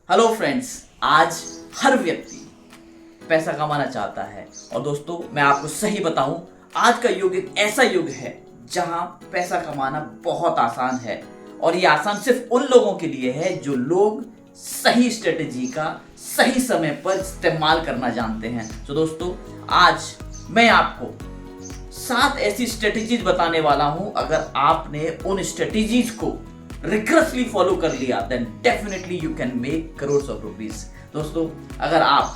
Hello friends, आज हर व्यक्ति पैसा कमाना चाहता है और दोस्तों मैं आपको सही बताऊं, आज का युग एक ऐसा युग है जहां पैसा कमाना बहुत आसान है और ये आसान सिर्फ उन लोगों के लिए है जो लोग सही स्ट्रेटेजी का सही समय पर इस्तेमाल करना जानते हैं। तो दोस्तों आज मैं आपको 7 ऐसी स्ट्रेटेजीज बताने वाला हूं। अगर आपने उन स्ट्रेटेजीज को रिग्रेसली फॉलो कर लिया then definitely you can make crores of rupees. दोस्तों अगर आप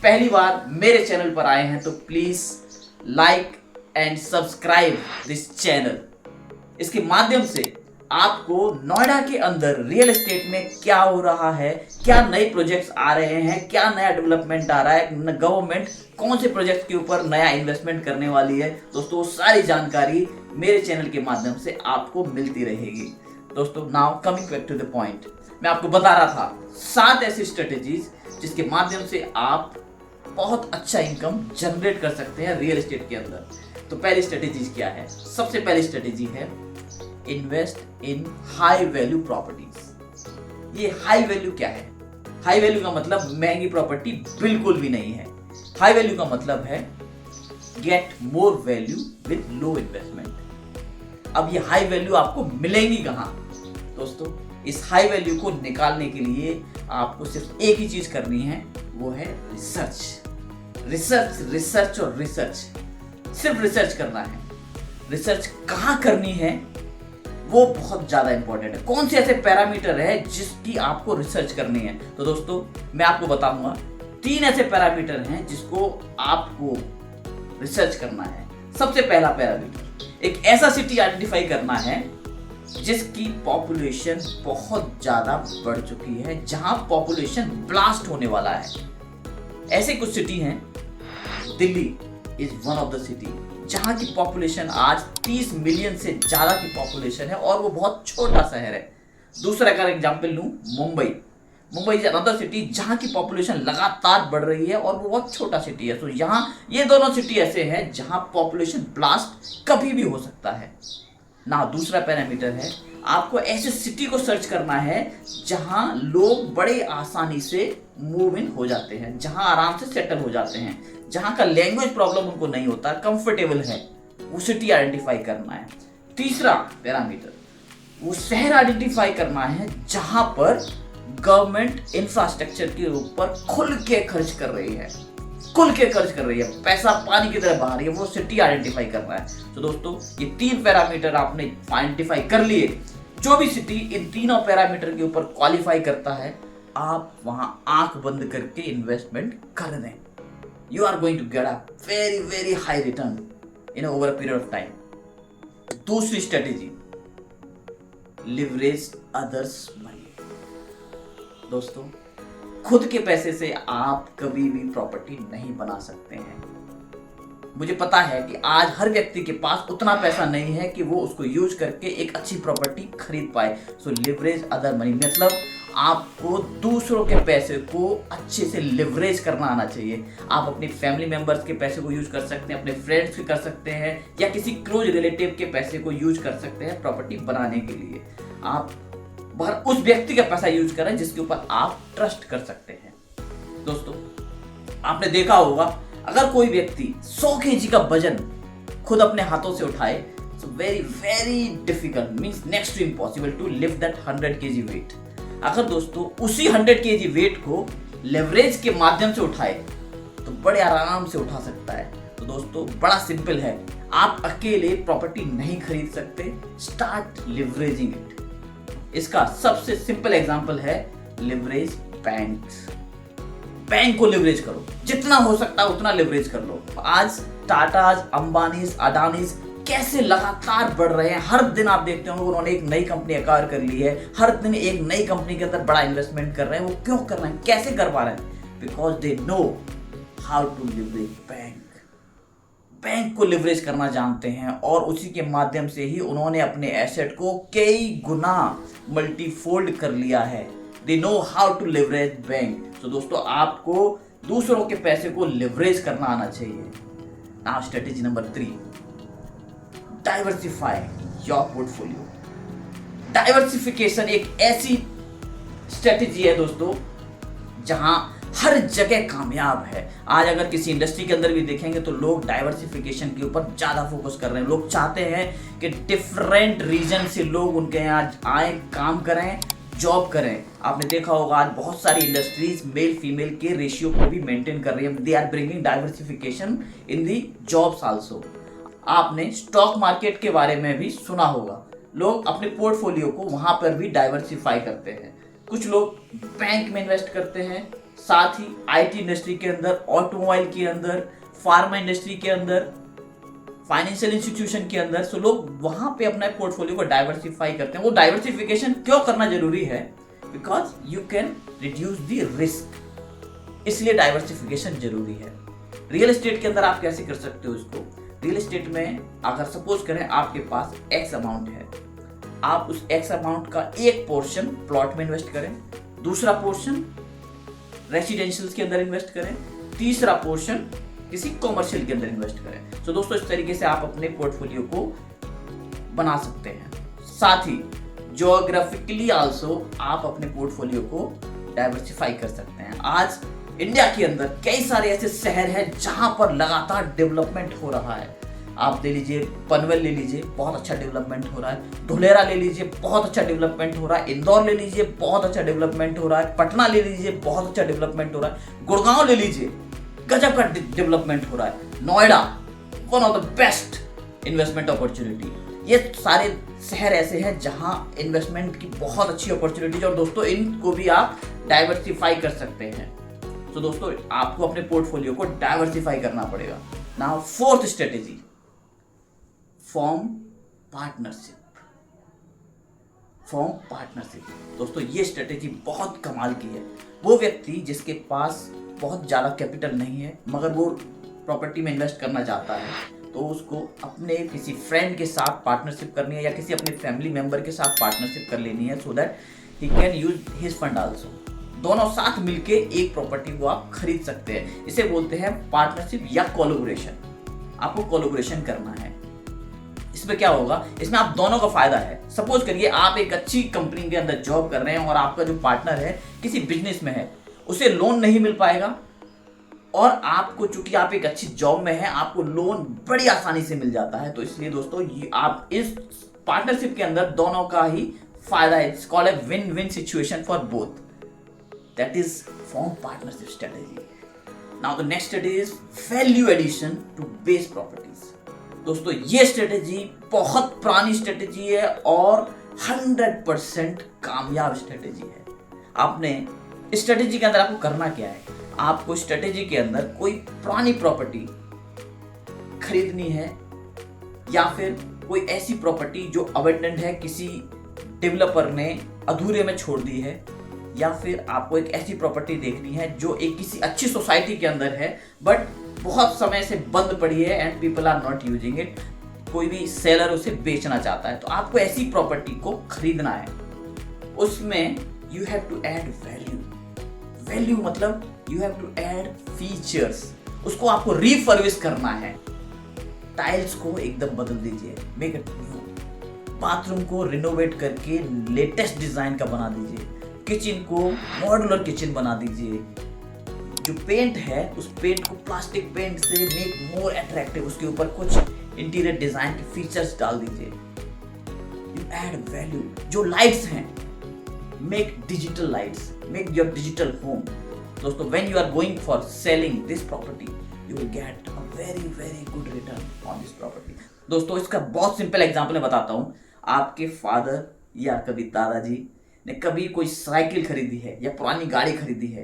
पहली बार मेरे चैनल पर आए हैं तो please like and subscribe this channel. इसके माध्यम से आपको नोएडा के अंदर रियल एस्टेट में क्या हो रहा है, क्या नए प्रोजेक्ट्स आ रहे हैं, क्या नया डेवलपमेंट आ रहा है, गवर्नमेंट कौन से प्रोजेक्ट के ऊपर नया इन्वेस्टमेंट करने वाली है, दोस्तों वो सारी जानकारी मेरे चैनल के माध्यम से आपको मिलती रहेगी। दोस्तों now coming back to the point, मैं आपको बता रहा था 7 ऐसी स्ट्रेटेजीज जिसके माध्यम से आप बहुत अच्छा इनकम जनरेट कर सकते हैं रियल एस्टेट के अंदर। तो पहली स्ट्रेटेजी क्या है? सबसे पहली स्ट्रेटेजी है invest in high value properties. ये हाई वैल्यू क्या है? हाई वैल्यू का मतलब महंगी प्रॉपर्टी बिल्कुल भी नहीं है। हाई वैल्यू का मतलब है get more value with low investment. अब ये हाई वैल्यू आपको मिलेंगी कहां? दोस्तों इस हाई वैल्यू को निकालने के लिए आपको सिर्फ एक ही चीज करनी है, वो है रिसर्च। रिसर्च रिसर्च और रिसर्च, सिर्फ रिसर्च करना है। रिसर्च कहां करनी है वो बहुत ज्यादा इंपॉर्टेंट है। कौन से ऐसे पैरामीटर है जिसकी आपको रिसर्च करनी है? तो दोस्तों मैं आपको बताऊंगा 3 ऐसे पैरामीटर हैं जिसको आपको रिसर्च करना है। सबसे पहला पैरामीटर, एक ऐसा सिटी आइडेंटिफाई करना है जिसकी पॉपुलेशन बहुत ज्यादा बढ़ चुकी है, जहां पॉपुलेशन ब्लास्ट होने वाला है। ऐसे कुछ सिटी हैं, Delhi is one of the city जहां की पॉपुलेशन आज 30 मिलियन से ज्यादा की पॉपुलेशन है और वो बहुत छोटा शहर है। दूसरा अगर एग्जांपल लूं, मुंबई इज अनदर सिटी जहां की पॉपुलेशन लगातार बढ़ रही है और वो बहुत छोटा सिटी है। तो यहाँ ये दोनों सिटी ऐसे हैं जहां पॉपुलेशन ब्लास्ट कभी भी हो सकता है ना। दूसरा पैरामीटर है, आपको ऐसे सिटी को सर्च करना है जहां लोग बड़े आसानी से मूव इन हो जाते हैं, जहां आराम से सेटल हो जाते हैं, जहां का लैंग्वेज प्रॉब्लम उनको नहीं होता, कंफर्टेबल है, वो सिटी आइडेंटिफाई करना है। तीसरा पैरामीटर, वो शहर आइडेंटिफाई करना है जहां पर गवर्नमेंट इंफ्रास्ट्रक्चर के ऊपर खुल के खर्च कर रही है, पैसा पानी की तरह बहा रही है, वो सिटी आइडेंटिफाई करना है। तो दोस्तों ये 3 पैरामीटर आपने आइडेंटिफाई कर लिए। जो भी सिटी इन तीनों पैरामीटर के ऊपर क्वालिफाई करता है, आप वहां आंख बंद करके इन्वेस्टमेंट कर दें। You are going to get a very very high return in over a period of time. दूसरी स्ट्रेटेजी, लिवरेज अदर्स मनी। दोस्तों खुद के पैसे से आप कभी भी प्रॉपर्टी नहीं बना सकते हैं। मुझे पता है कि आज हर व्यक्ति के पास उतना पैसा नहीं है कि वो उसको यूज करके एक अच्छी प्रॉपर्टी खरीद पाए। सो लिवरेज अदर मनी मतलब आपको दूसरों के पैसे को अच्छे से लिवरेज करना आना चाहिए। आप अपनी फैमिली मेंबर्स के पैसे को यूज कर सकते हैं, अपने फ्रेंड्स के कर सकते हैं, या किसी क्लोज रिलेटिव के पैसे को यूज कर सकते हैं प्रॉपर्टी बनाने के लिए। आप उस व्यक्ति का पैसा यूज करें जिसके ऊपर आप ट्रस्ट कर सकते हैं। दोस्तों आपने देखा होगा, अगर कोई व्यक्ति 100 kg का वजन खुद अपने हाथों से उठाए, so very very difficult means next to impossible to lift that 100 kg weight. अगर दोस्तों उसी 100 kg वेट को लेवरेज के माध्यम से उठाए तो बड़े आराम से उठा सकता है। तो दोस्तों बड़ा सिंपल है, आप अकेले प्रॉपर्टी नहीं खरीद सकते, स्टार्ट लिवरेजिंग इट। इसका सबसे सिंपल एग्जांपल है लिवरेज बैंक को लिवरेज करो, जितना हो सकता है उतना लिवरेज कर लो। आज टाटाज, अंबानीज, अडानीज कैसे लगातार बढ़ रहे हैं। हर दिन आप देखते होंगे उन्होंने एक नई कंपनी एक्वायर कर ली है, हर दिन एक नई कंपनी के अंदर बड़ा इन्वेस्टमेंट कर रहे हैं। वो क्यों कर रहे हैं, कैसे कर पा रहे हैं? Because they know how to leverage bank को लिवरेज करना जानते हैं और उसी के माध्यम से ही उन्होंने अपने एसेट को कई गुना मल्टीफोल्ड कर लिया है। They know how to leverage bank. तो दोस्तों आपको दूसरों के पैसे को लिवरेज करना आना चाहिए। Now strategy number 3, diversify your portfolio. Diversification एक ऐसी स्ट्रेटेजी है दोस्तों जहां हर जगह कामयाब है। आज अगर किसी इंडस्ट्री के अंदर भी देखेंगे तो लोग डाइवर्सिफिकेशन के ऊपर ज़्यादा फोकस कर रहे हैं। लोग चाहते हैं कि डिफरेंट रीजन से लोग उनके यहाँ आए, काम करें, जॉब करें। आपने देखा होगा आज बहुत सारी इंडस्ट्रीज मेल फीमेल के रेशियो को भी मेंटेन कर रही है। They are bringing diversification in the jobs also. आपने स्टॉक मार्केट के बारे में भी सुना होगा, लोग अपने पोर्टफोलियो को वहां पर भी डाइवर्सिफाई करते हैं। कुछ लोग बैंक में इन्वेस्ट करते हैं, साथ ही आईटी इंडस्ट्री के अंदर, ऑटोमोबाइल के अंदर, फार्मा इंडस्ट्री के अंदर, फाइनेंशियल इंस्टीट्यूशन के अंदर। सो लोग वहां पे अपना पोर्टफोलियो को डाइवर्सिफाई करते हैं। वो डाइवर्सिफिकेशन क्यों करना जरूरी है? Because you can reduce the risk, इसलिए डाइवर्सिफिकेशन जरूरी है। रियल एस्टेट के अंदर आप कैसे कर सकते हो इसको? रियल एस्टेट में अगर सपोज करें आपके पास एक्स अमाउंट है, आप उस एक्स अमाउंट का एक पोर्शन प्लॉट में इन्वेस्ट करें, दूसरा पोर्शन रेसिडेंशियल के अंदर इन्वेस्ट करें, तीसरा पोर्शन किसी कॉमर्शियल के अंदर इन्वेस्ट करें। तो दोस्तों इस तरीके से आप अपने पोर्टफोलियो को बना सकते हैं। साथ ही ज्योग्राफिकली आल्सो आप अपने पोर्टफोलियो को डाइवर्सिफाई कर सकते हैं। आज इंडिया के अंदर कई सारे ऐसे शहर हैं जहां पर लगातार डेवलपमेंट हो रहा है। आप ले लीजिए पनवेल, ले लीजिए बहुत अच्छा डेवलपमेंट हो रहा है। धुलेरा ले लीजिए बहुत अच्छा डेवलपमेंट हो रहा है। इंदौर ले लीजिए बहुत अच्छा डेवलपमेंट हो रहा है। पटना ले लीजिए बहुत अच्छा डेवलपमेंट हो रहा है। गुड़गांव ले लीजिए गजब का डेवलपमेंट हो रहा है। Noida one of the best investment opportunity. ये सारे शहर ऐसे हैं जहां इन्वेस्टमेंट की बहुत अच्छी अपॉर्चुनिटी है और दोस्तों इनको भी आप डाइवर्सिफाई कर सकते हैं। तो दोस्तों आपको अपने पोर्टफोलियो को डाइवर्सिफाई करना पड़ेगा। Now fourth strategy, form partnership. Form partnership दोस्तों ये स्ट्रेटेजी बहुत कमाल की है। वो व्यक्ति जिसके पास बहुत ज़्यादा कैपिटल नहीं है मगर वो प्रॉपर्टी में इन्वेस्ट करना चाहता है, तो उसको अपने किसी फ्रेंड के साथ पार्टनरशिप करनी है या किसी अपने फैमिली मेंबर के साथ पार्टनरशिप कर लेनी है, so that he can use his fund also. दोनों साथ मिलके एक प्रॉपर्टी को आप खरीद सकते हैं। इसे बोलते हैं पार्टनरशिप या कोलैबोरेशन। आपको कोलैबोरेशन करना है। इसमें क्या होगा, इसमें आप दोनों का फायदा है। सपोज करिए आप एक अच्छी कंपनी के अंदर जॉब कर रहे हैं और आपका जो पार्टनर है किसी बिजनेस में है, उसे लोन नहीं मिल पाएगा और आपको, चूंकि आप एक अच्छी जॉब में है, आपको लोन बड़ी आसानी से मिल जाता है। तो इसलिए दोस्तों आप इस पार्टनरशिप के अंदर दोनों का ही फायदा है। It's called a win win situation for both. That is form partnership strategy. Now the next strategy is value addition to base properties. दोस्तों ये स्ट्रेटेजी बहुत पुरानी स्ट्रेटेजी है और 100% कामयाब स्ट्रेटेजी है। आपने इस स्ट्रेटेजी के अंदर आपको करना क्या है, आपको स्ट्रेटेजी के अंदर कोई पुरानी प्रॉपर्टी खरीदनी है या फिर कोई ऐसी प्रॉपर्टी जो अबंडेंट है, किसी डेवलपर ने अधूरे में छोड़ दी है, या फिर आपको एक ऐसी प्रॉपर्टी देखनी है जो एक किसी अच्छी सोसाइटी के अंदर है बट बहुत समय से बंद पड़ी है and people are not using it. कोई भी सेलर उसे बेचना चाहता है, तो आपको ऐसी प्रॉपर्टी को खरीदना है। उसमें you have to add value. Value मतलब you have to add features. उसको आपको रिफर्बिश करना है। टाइल्स को एकदम बदल दीजिए, मेक इट न्यू। बाथरूम को रिनोवेट करके लेटेस्ट डिजाइन का बना दीजिए। किचन को मॉड्यूलर किचन बना दीजिए। जो पेंट है उस पेंट को प्लास्टिक पेंट से मेक मोर अट्रैक्टिव, उसके ऊपर कुछ इंटीरियर डिजाइन के फीचर्स डाल दीजिए। You add value. जो लाइट्स हैं, make digital lights, make your digital home. दोस्तों when you are going for selling this property you will get a very very good return on this property. दोस्तों इसका बहुत simple example मैं बताता हूँ। आपके फादर या कभी दादाजी ने कभी कोई साइकिल खरीदी है या पुरानी गाड़ी खरीदी है,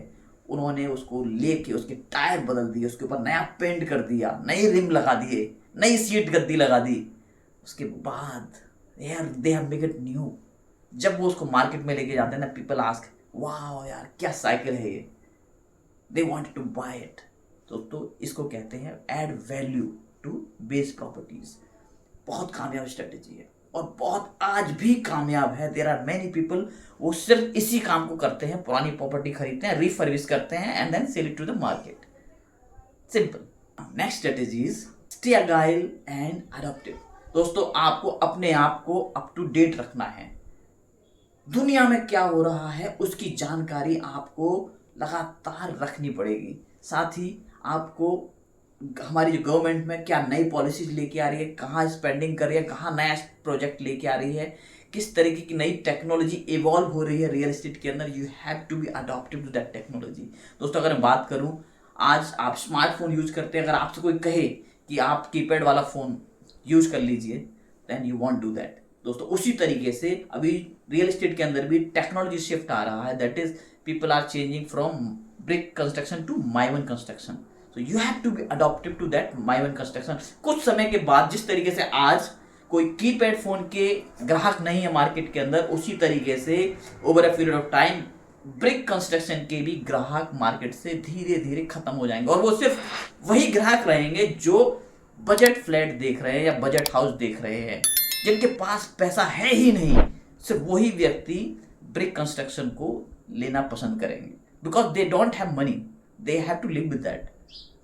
उन्होंने उसको लेके उसके टायर बदल दिए, उसके ऊपर नया पेंट कर दिया, नई रिम लगा दिए, नई सीट गद्दी लगा दी। उसके बाद यार they have make it new. जब वो उसको मार्केट में लेके जाते हैं ना, पीपल आस्क वाह यार क्या साइकिल है ये, they want to buy it. तो इसको कहते हैं add value to base properties. बहुत कामयाब स्ट्रेटेजी है और बहुत आज भी कामयाब है। देयर आर मेनी पीपल, वो सिर्फ इसी काम को करते हैं, पुरानी प्रॉपर्टी खरीदते हैं, रिफर्बिश करते हैं and then sell it to the market. Simple. Next strategy is stay agile and adoptive. दोस्तों आपको अपने आप को अप टू डेट रखना है। दुनिया में क्या हो रहा है उसकी जानकारी आपको लगातार रखनी पड़ेगी। साथ ही आपको हमारी जो गवर्नमेंट में क्या नई पॉलिसीज लेके आ रही है, कहाँ स्पेंडिंग कर रही है, कहाँ नया प्रोजेक्ट लेके आ रही है, किस तरीके की नई टेक्नोलॉजी इवॉल्व हो रही है रियल एस्टेट के अंदर, you have to be adopted to that technology. दोस्तों अगर मैं बात करूं, आज आप स्मार्टफोन यूज करते हैं, अगर आपसे कोई कहे कि आप कीपैड वाला फोन यूज कर लीजिए, then you won't do that. दोस्तों उसी तरीके से अभी रियल एस्टेट के अंदर भी टेक्नोलॉजी शिफ्ट आ रहा है, that is people are changing from brick construction to Mivan construction. So you have to be adopted to that Mivan construction. कुछ समय के बाद जिस तरीके से आज कोई कीपैड फोन के ग्राहक नहीं है मार्केट के अंदर, उसी तरीके से over a period of time brick construction के भी ग्राहक मार्केट से धीरे धीरे खत्म हो जाएंगे, और वो सिर्फ वही ग्राहक रहेंगे जो बजट फ्लैट देख रहे हैं या बजट हाउस देख रहे हैं। जिनके पास पैसा है ही नहीं, सिर्फ वही व्यक्ति ब्रिक कंस्ट्रक्शन को लेना पसंद करेंगे, because they don't have money, they have to live with that.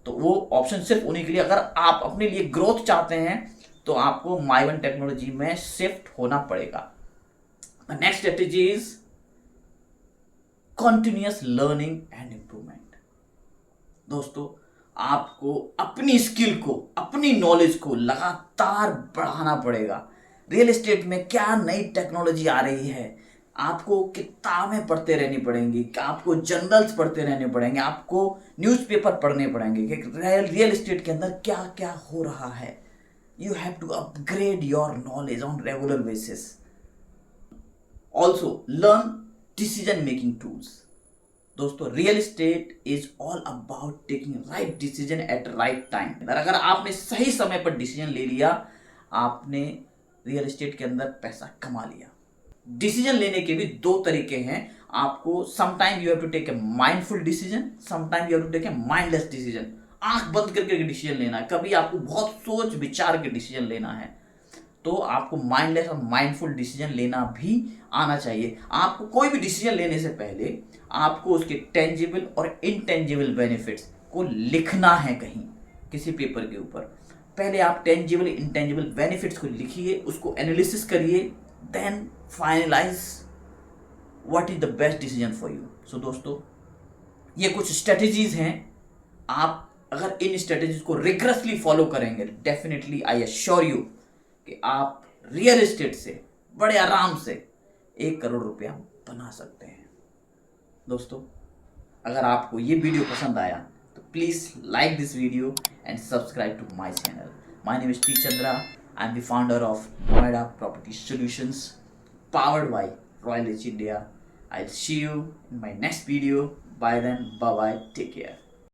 तो वो ऑप्शन सिर्फ उन्हीं के लिए। अगर आप अपने लिए ग्रोथ चाहते हैं तो आपको माइवन टेक्नोलॉजी में शिफ्ट होना पड़ेगा। Next strategy is continuous learning and improvement. दोस्तों आपको अपनी स्किल को, अपनी नॉलेज को लगातार बढ़ाना पड़ेगा। रियल एस्टेट में क्या नई टेक्नोलॉजी आ रही है, आपको किताबें पढ़ते रहनी पड़ेंगी, आपको जर्नल्स पढ़ते रहने पड़ेंगे, आपको न्यूज़पेपर पढ़ने पड़ेंगे कि रियल एस्टेट के अंदर क्या क्या हो रहा है। You have to upgrade your knowledge on regular basis. Also learn decision making tools. दोस्तों real estate is all about taking right decision at right time. अगर आपने सही समय पर डिसीजन ले लिया, आपने रियल एस्टेट के अंदर पैसा कमा लिया। डिसीजन लेने के भी दो तरीके हैं। आपको sometime you have to take a mindful decision, sometime you have to take a mindless decision. आंख बंद करके डिसीजन लेना है, कभी आपको बहुत सोच विचार के डिसीजन लेना है, तो आपको माइंडलेस और माइंडफुल डिसीजन लेना भी आना चाहिए। आपको कोई भी डिसीजन लेने से पहले आपको उसके टेंजिबल और इनटेंजिबल बेनिफिट्स को लिखना है कहीं किसी पेपर के ऊपर। पहले आप टेंजिबल इंटेंजिबल बेनिफिट्स को लिखिए, उसको एनालिसिस करिए, then finalize what is the best decision for you. So दोस्तों ये कुछ स्ट्रेटेजीज हैं। आप अगर इन स्ट्रेटेजीज को रिगरसली फॉलो करेंगे, डेफिनेटली आई एश्योर यू कि आप रियल एस्टेट से बड़े आराम से 1 करोड़ रुपया बना सकते हैं। दोस्तों अगर आपको ये वीडियो पसंद आया तो please like this video and subscribe to my channel. My name is T Chandra. I am the founder of Noida property solutions powered by Royal Age India. I'll see you in my next video. Bye then. Bye bye. Take care.